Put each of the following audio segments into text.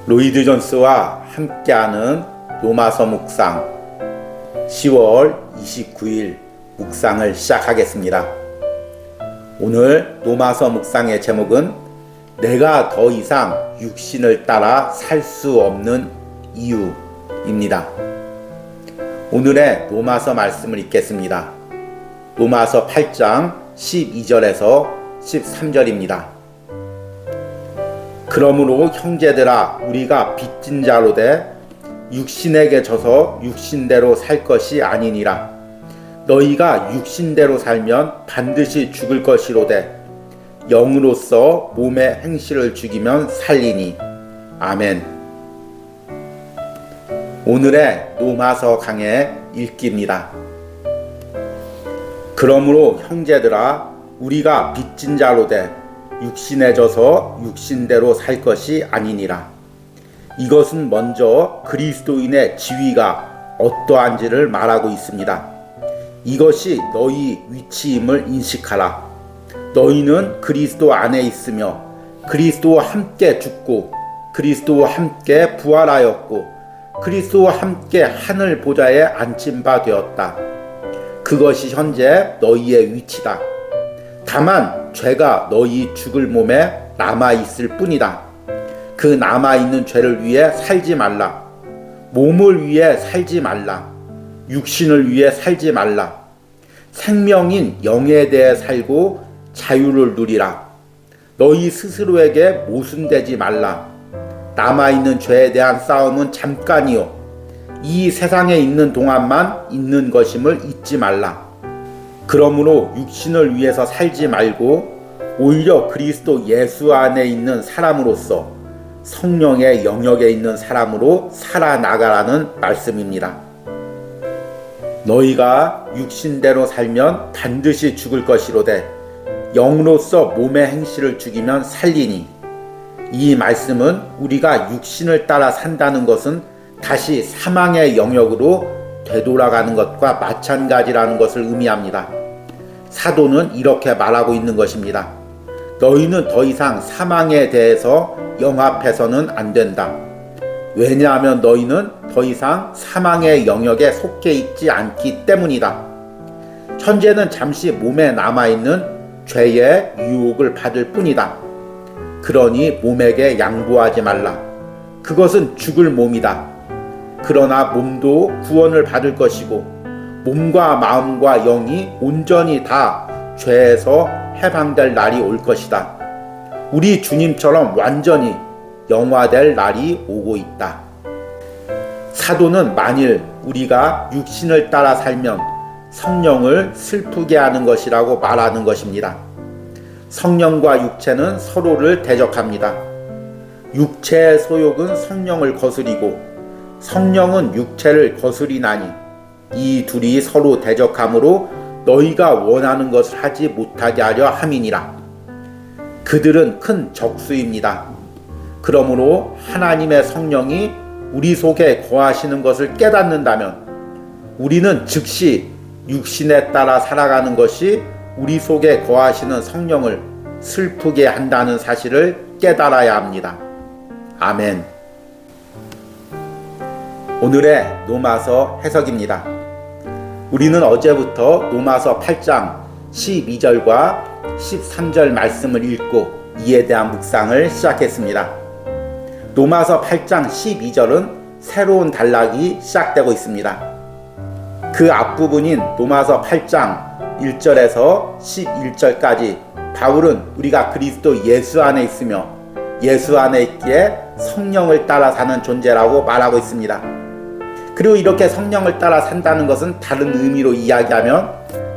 로이드 존스와 함께하는 로마서 묵상 10월 29일 묵상을 시작하겠습니다. 오늘 로마서 묵상의 제목은 내가 더 이상 육신을 따라 살 수 없는 이유입니다. 오늘의 로마서 말씀을 읽겠습니다. 로마서 8장 12절에서 13절입니다. 그러므로 형제들아 우리가 빚진 자로 돼 육신에게 져서 육신대로 살 것이 아니니라. 너희가 육신대로 살면 반드시 죽을 것이로되 영으로서 몸의 행실을 죽이면 살리니. 아멘. 오늘의 로마서 강의 읽기입니다. 그러므로 형제들아 우리가 빚진 자로 돼 육신에 져서 육신대로 살 것이 아니니라. 이것은 먼저 그리스도인의 지위가 어떠한지를 말하고 있습니다. 이것이 너희 위치임을 인식하라. 너희는 그리스도 안에 있으며 그리스도와 함께 죽고 그리스도와 함께 부활하였고 그리스도와 함께 하늘 보좌에 앉힌 바 되었다. 그것이 현재 너희의 위치다. 다만 죄가 너희 죽을 몸에 남아있을 뿐이다. 그 남아있는 죄를 위해 살지 말라. 몸을 위해 살지 말라. 육신을 위해 살지 말라. 생명인 영에 대해 살고 자유를 누리라. 너희 스스로에게 모순되지 말라. 남아있는 죄에 대한 싸움은 잠깐이요. 이 세상에 있는 동안만 있는 것임을 잊지 말라. 그러므로 육신을 위해서 살지 말고 오히려 그리스도 예수 안에 있는 사람으로서 성령의 영역에 있는 사람으로 살아나가라는 말씀입니다. 너희가 육신대로 살면 반드시 죽을 것이로되 영으로서 몸의 행실을 죽이면 살리니. 이 말씀은 우리가 육신을 따라 산다는 것은 다시 사망의 영역으로 되돌아가는 것과 마찬가지라는 것을 의미합니다. 사도는 이렇게 말하고 있는 것입니다. 너희는 더 이상 사망에 대해서 영합해서는 안 된다. 왜냐하면 너희는 더 이상 사망의 영역에 속해 있지 않기 때문이다. 현재는 잠시 몸에 남아있는 죄의 유혹을 받을 뿐이다. 그러니 몸에게 양보하지 말라. 그것은 죽을 몸이다. 그러나 몸도 구원을 받을 것이고 몸과 마음과 영이 온전히 다 죄에서 해방될 날이 올 것이다. 우리 주님처럼 완전히 영화될 날이 오고 있다. 사도는 만일 우리가 육신을 따라 살면 성령을 슬프게 하는 것이라고 말하는 것입니다. 성령과 육체는 서로를 대적합니다. 육체의 소욕은 성령을 거스리고 성령은 육체를 거스리나니 이 둘이 서로 대적하므로 너희가 원하는 것을 하지 못하게 하려 함이니라. 그들은 큰 적수입니다. 그러므로 하나님의 성령이 우리 속에 거하시는 것을 깨닫는다면 우리는 즉시 육신에 따라 살아가는 것이 우리 속에 거하시는 성령을 슬프게 한다는 사실을 깨달아야 합니다. 아멘. 오늘의 로마서 해석입니다. 우리는 어제부터 로마서 8장 12절과 13절 말씀을 읽고 이에 대한 묵상을 시작했습니다. 로마서 8장 12절은 새로운 단락이 시작되고 있습니다. 그 앞부분인 로마서 8장 1절에서 11절까지 바울은 우리가 그리스도 예수 안에 있으며 예수 안에 있기에 성령을 따라 사는 존재라고 말하고 있습니다. 그리고 이렇게 성령을 따라 산다는 것은 다른 의미로 이야기하면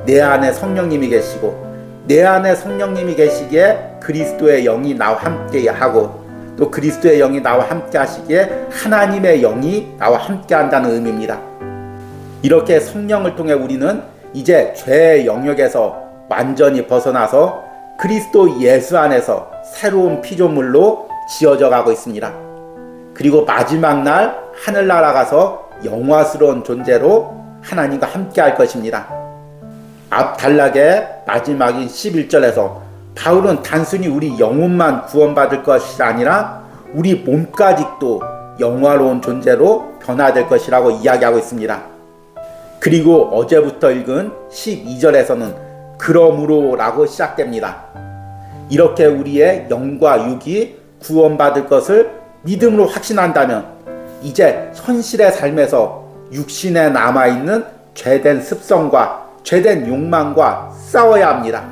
내 안에 성령님이 계시고 내 안에 성령님이 계시기에 그리스도의 영이 나와 함께 하고 또 그리스도의 영이 나와 함께 하시기에 하나님의 영이 나와 함께 한다는 의미입니다. 이렇게 성령을 통해 우리는 이제 죄의 영역에서 완전히 벗어나서 그리스도 예수 안에서 새로운 피조물로 지어져 가고 있습니다. 그리고 마지막 날 하늘나라 가서 영화스러운 존재로 하나님과 함께 할 것입니다. 앞 단락의 마지막인 11절에서 바울은 단순히 우리 영혼만 구원받을 것이 아니라 우리 몸까지도 영화로운 존재로 변화될 것이라고 이야기하고 있습니다. 그리고 어제부터 읽은 12절에서는 그러므로 라고 시작됩니다. 이렇게 우리의 영과 육이 구원받을 것을 믿음으로 확신한다면 이제 현실의 삶에서 육신에 남아있는 죄된 습성과 죄된 욕망과 싸워야 합니다.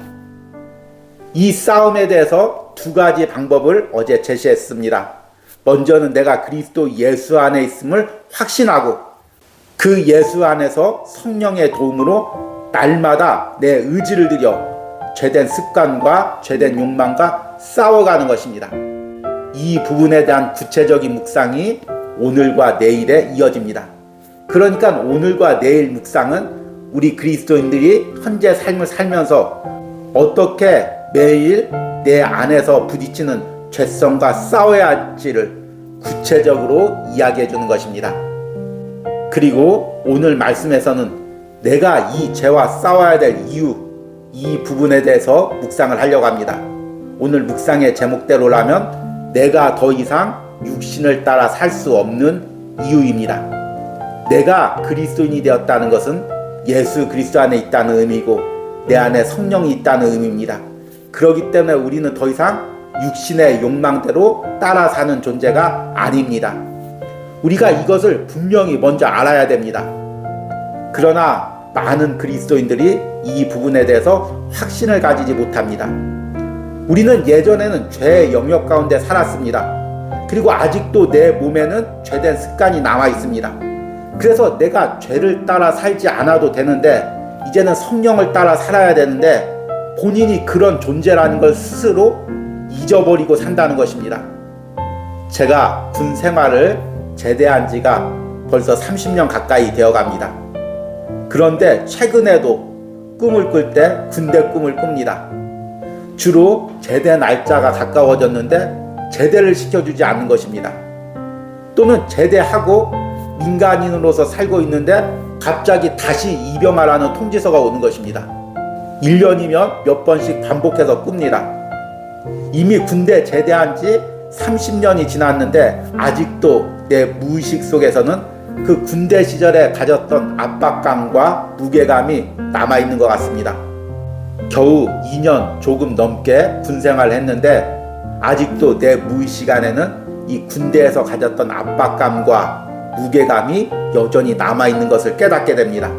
이 싸움에 대해서 두 가지 방법을 어제 제시했습니다. 먼저는 내가 그리스도 예수 안에 있음을 확신하고 그 예수 안에서 성령의 도움으로 날마다 내 의지를 들여 죄된 습관과 죄된 욕망과 싸워가는 것입니다. 이 부분에 대한 구체적인 묵상이 오늘과 내일에 이어집니다. 그러니까 오늘과 내일 묵상은 우리 그리스도인들이 현재 삶을 살면서 어떻게 매일 내 안에서 부딪히는 죄성과 싸워야 할지를 구체적으로 이야기해 주는 것입니다. 그리고 오늘 말씀에서는 내가 이 죄와 싸워야 될 이유, 이 부분에 대해서 묵상을 하려고 합니다. 오늘 묵상의 제목대로라면 내가 더 이상 육신을 따라 살 수 없는 이유입니다. 내가 그리스도인이 되었다는 것은 예수 그리스도 안에 있다는 의미고 내 안에 성령이 있다는 의미입니다. 그렇기 때문에 우리는 더 이상 육신의 욕망대로 따라 사는 존재가 아닙니다. 우리가 이것을 분명히 먼저 알아야 됩니다. 그러나 많은 그리스도인들이 이 부분에 대해서 확신을 가지지 못합니다. 우리는 예전에는 죄의 영역 가운데 살았습니다. 그리고 아직도 내 몸에는 죄된 습관이 남아 있습니다. 그래서 내가 죄를 따라 살지 않아도 되는데 이제는 성령을 따라 살아야 되는데 본인이 그런 존재라는 걸 스스로 잊어버리고 산다는 것입니다. 제가 군 생활을 제대한 지가 벌써 30년 가까이 되어 갑니다. 그런데 최근에도 꿈을 꿀 때 군대 꿈을 꿉니다. 주로 제대 날짜가 가까워졌는데 제대를 시켜주지 않는 것입니다. 또는 제대하고 민간인으로서 살고 있는데 갑자기 다시 입영하라는 통지서가 오는 것입니다. 1년이면 몇 번씩 반복해서 꿉니다. 이미 군대 제대한 지 30년이 지났는데 아직도 내 무의식 속에서는 그 군대 시절에 가졌던 압박감과 무게감이 남아있는 것 같습니다. 겨우 2년 조금 넘게 군생활을 했는데 아직도 내 무의식 안에는 이 군대에서 가졌던 압박감과 무게감이 여전히 남아있는 것을 깨닫게 됩니다.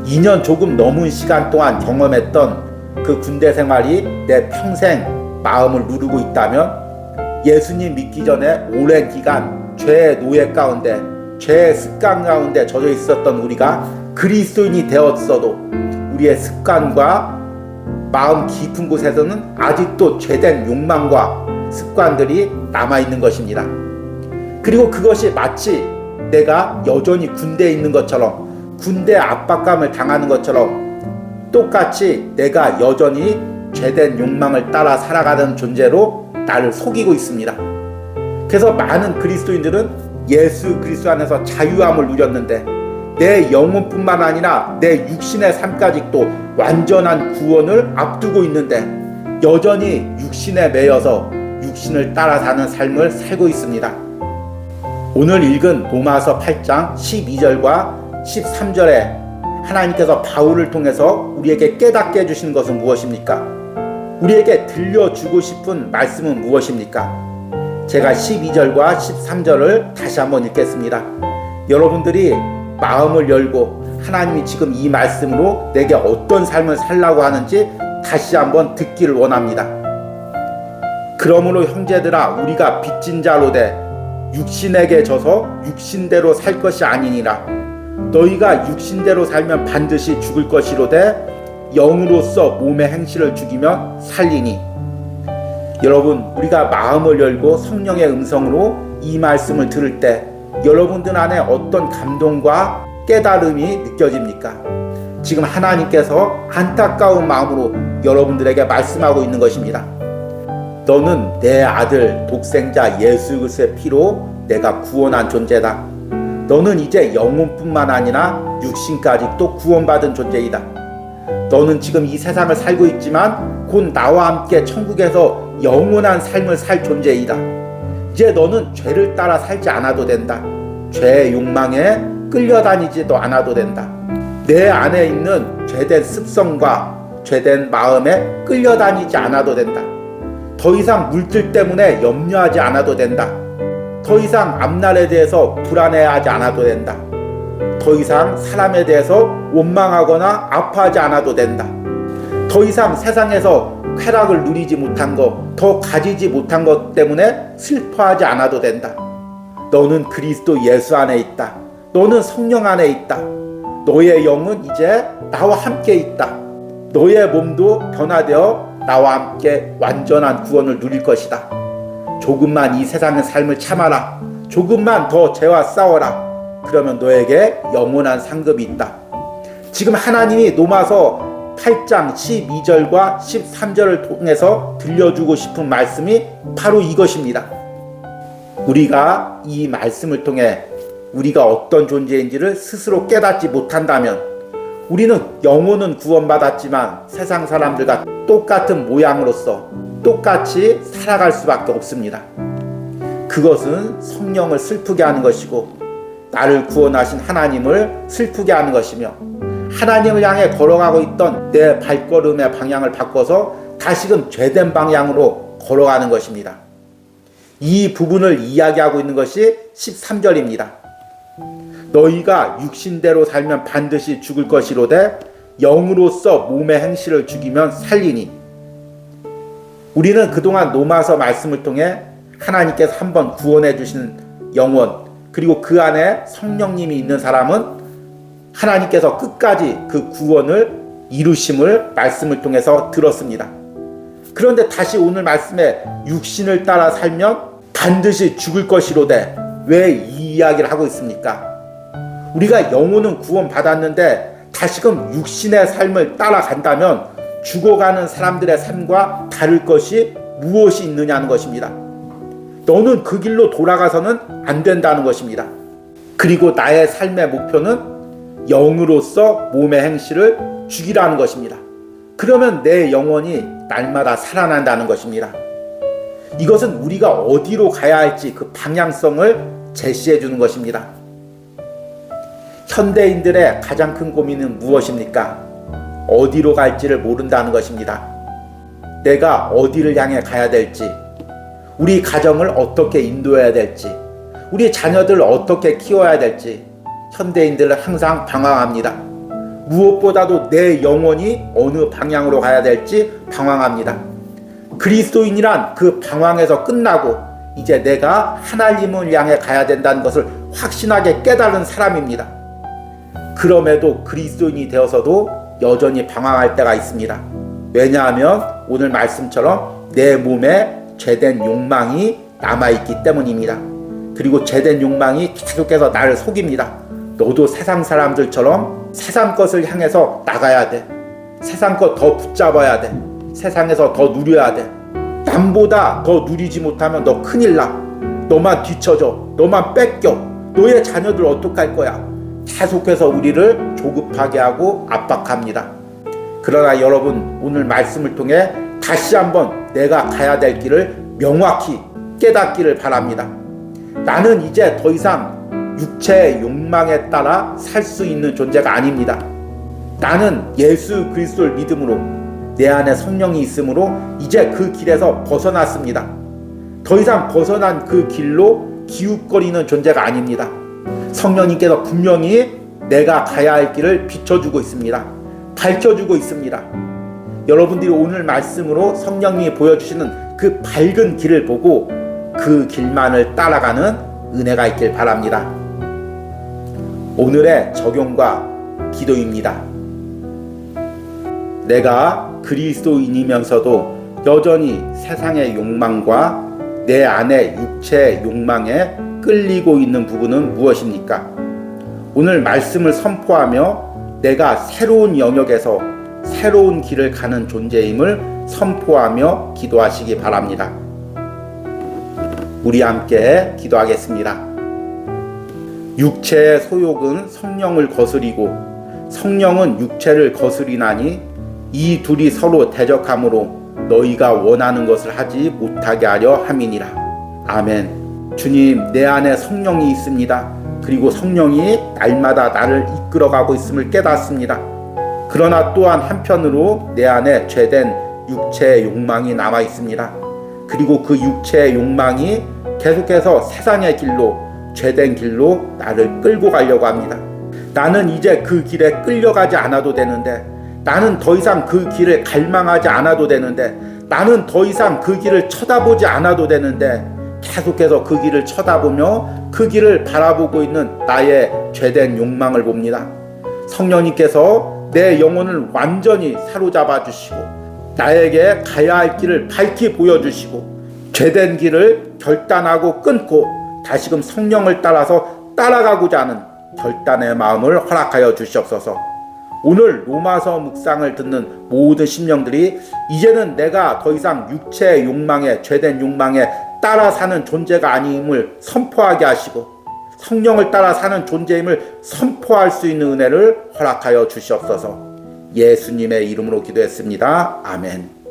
2년 조금 넘은 시간 동안 경험했던 그 군대 생활이 내 평생 마음을 누르고 있다면 예수님 믿기 전에 오랜 기간 죄의 노예 가운데 죄의 습관 가운데 젖어 있었던 우리가 그리스도인이 되었어도 우리의 습관과 마음 깊은 곳에서는 아직도 죄된 욕망과 습관들이 남아있는 것입니다. 그리고 그것이 마치 내가 여전히 군대에 있는 것처럼 군대 압박감을 당하는 것처럼 똑같이 내가 여전히 죄된 욕망을 따라 살아가는 존재로 나를 속이고 있습니다. 그래서 많은 그리스도인들은 예수 그리스도 안에서 자유함을 누렸는데 내 영혼뿐만 아니라 내 육신의 삶까지도 완전한 구원을 앞두고 있는데 여전히 육신에 매여서 육신을 따라 사는 삶을 살고 있습니다. 오늘 읽은 로마서 8장 12절과 13절에 하나님께서 바울을 통해서 우리에게 깨닫게 해주신 것은 무엇입니까? 우리에게 들려주고 싶은 말씀은 무엇입니까? 제가 12절과 13절을 다시 한번 읽겠습니다. 여러분들이 마음을 열고 하나님이 지금 이 말씀으로 내게 어떤 삶을 살라고 하는지 다시 한번 듣기를 원합니다. 그러므로 형제들아 우리가 빚진 자로 돼 육신에게 져서 육신대로 살 것이 아니니라. 너희가 육신대로 살면 반드시 죽을 것이로되 영으로서 몸의 행실을 죽이면 살리니. 여러분 우리가 마음을 열고 성령의 음성으로 이 말씀을 들을 때 여러분들 안에 어떤 감동과 깨달음이 느껴집니까? 지금 하나님께서 안타까운 마음으로 여러분들에게 말씀하고 있는 것입니다. 너는 내 아들 독생자 예수 그리스도의 피로 내가 구원한 존재다. 너는 이제 영혼뿐만 아니라 육신까지 또 구원받은 존재이다. 너는 지금 이 세상을 살고 있지만 곧 나와 함께 천국에서 영원한 삶을 살 존재이다. 이제 너는 죄를 따라 살지 않아도 된다. 죄의 욕망에 끌려다니지도 않아도 된다. 내 안에 있는 죄된 습성과 죄된 마음에 끌려다니지 않아도 된다. 더 이상 물질 때문에 염려하지 않아도 된다. 더 이상 앞날에 대해서 불안해하지 않아도 된다. 더 이상 사람에 대해서 원망하거나 아파하지 않아도 된다. 더 이상 세상에서 쾌락을 누리지 못한 것, 더 가지지 못한 것 때문에 슬퍼하지 않아도 된다. 너는 그리스도 예수 안에 있다. 너는 성령 안에 있다. 너의 영은 이제 나와 함께 있다. 너의 몸도 변화되어 나와 함께 완전한 구원을 누릴 것이다. 조금만 이 세상의 삶을 참아라. 조금만 더 죄와 싸워라. 그러면 너에게 영원한 상급이 있다. 지금 하나님이 로마서 8장 12절과 13절을 통해서 들려주고 싶은 말씀이 바로 이것입니다. 우리가 이 말씀을 통해 우리가 어떤 존재인지를 스스로 깨닫지 못한다면 우리는 영혼은 구원받았지만 세상 사람들과 똑같은 모양으로서 똑같이 살아갈 수밖에 없습니다. 그것은 성령을 슬프게 하는 것이고 나를 구원하신 하나님을 슬프게 하는 것이며 하나님을 향해 걸어가고 있던 내 발걸음의 방향을 바꿔서 다시금 죄된 방향으로 걸어가는 것입니다. 이 부분을 이야기하고 있는 것이 13절입니다. 너희가 육신대로 살면 반드시 죽을 것이로되 영으로서 몸의 행실을 죽이면 살리니. 우리는 그동안 로마서 말씀을 통해 하나님께서 한번 구원해 주신 영혼 그리고 그 안에 성령님이 있는 사람은 하나님께서 끝까지 그 구원을 이루심을 말씀을 통해서 들었습니다. 그런데 다시 오늘 말씀에 육신을 따라 살면 반드시 죽을 것이로되 왜 이 이야기를 하고 있습니까? 우리가 영혼은 구원받았는데 다시금 육신의 삶을 따라간다면 죽어가는 사람들의 삶과 다를 것이 무엇이 있느냐는 것입니다. 너는 그 길로 돌아가서는 안 된다는 것입니다. 그리고 나의 삶의 목표는 영으로서 몸의 행실을 죽이라는 것입니다. 그러면 내 영혼이 날마다 살아난다는 것입니다. 이것은 우리가 어디로 가야 할지 그 방향성을 제시해 주는 것입니다. 현대인들의 가장 큰 고민은 무엇입니까? 어디로 갈지를 모른다는 것입니다. 내가 어디를 향해 가야 될지, 우리 가정을 어떻게 인도해야 될지, 우리 자녀들을 어떻게 키워야 될지 현대인들은 항상 방황합니다. 무엇보다도 내 영혼이 어느 방향으로 가야 될지 방황합니다. 그리스도인이란 그 방황에서 끝나고 이제 내가 하나님을 향해 가야 된다는 것을 확신하게 깨달은 사람입니다. 그럼에도 그리스도인이 되어서도 여전히 방황할 때가 있습니다. 왜냐하면 오늘 말씀처럼 내 몸에 죄된 욕망이 남아있기 때문입니다. 그리고 죄된 욕망이 계속해서 나를 속입니다. 너도 세상 사람들처럼 세상 것을 향해서 나가야 돼. 세상 것 더 붙잡아야 돼. 세상에서 더 누려야 돼. 남보다 더 누리지 못하면 너 큰일 나. 너만 뒤쳐져. 너만 뺏겨. 너의 자녀들 어떡할 거야. 계속해서 우리를 조급하게 하고 압박합니다. 그러나 여러분 오늘 말씀을 통해 다시 한번 내가 가야 될 길을 명확히 깨닫기를 바랍니다. 나는 이제 더 이상 육체의 욕망에 따라 살 수 있는 존재가 아닙니다. 나는 예수 그리스도를 믿음으로 내 안에 성령이 있으므로 이제 그 길에서 벗어났습니다. 더 이상 벗어난 그 길로 기웃거리는 존재가 아닙니다. 성령님께서 분명히 내가 가야 할 길을 비춰주고 있습니다. 밝혀주고 있습니다. 여러분들이 오늘 말씀으로 성령님이 보여주시는 그 밝은 길을 보고 그 길만을 따라가는 은혜가 있길 바랍니다. 오늘의 적용과 기도입니다. 내가 그리스도인이면서도 여전히 세상의 욕망과 내 안의 육체의 욕망에 끌리고 있는 부분은 무엇입니까? 오늘 말씀을 선포하며 내가 새로운 영역에서 새로운 길을 가는 존재임을 선포하며 기도하시기 바랍니다. 우리 함께 기도하겠습니다. 육체의 소욕은 성령을 거스리고 성령은 육체를 거스리나니 이 둘이 서로 대적함으로 너희가 원하는 것을 하지 못하게 하려 함이니라. 아멘. 주님, 내 안에 성령이 있습니다. 그리고 성령이 날마다 나를 이끌어가고 있음을 깨닫습니다. 그러나 또한 한편으로 내 안에 죄된 육체의 욕망이 남아 있습니다. 그리고 그 육체의 욕망이 계속해서 세상의 길로, 죄된 길로 나를 끌고 가려고 합니다. 나는 이제 그 길에 끌려가지 않아도 되는데, 나는 더 이상 그 길을 갈망하지 않아도 되는데, 나는 더 이상 그 길을 쳐다보지 않아도 되는데, 계속해서 그 길을 쳐다보며 그 길을 바라보고 있는 나의 죄된 욕망을 봅니다. 성령님께서 내 영혼을 완전히 사로잡아 주시고 나에게 가야 할 길을 밝히 보여주시고 죄된 길을 결단하고 끊고 다시금 성령을 따라서 따라가고자 하는 결단의 마음을 허락하여 주시옵소서. 오늘 로마서 묵상을 듣는 모든 심령들이 이제는 내가 더 이상 육체의 욕망에, 죄된 욕망에 따라 사는 존재가 아님을 선포하게 하시고 성령을 따라 사는 존재임을 선포할 수 있는 은혜를 허락하여 주시옵소서. 예수님의 이름으로 기도했습니다. 아멘.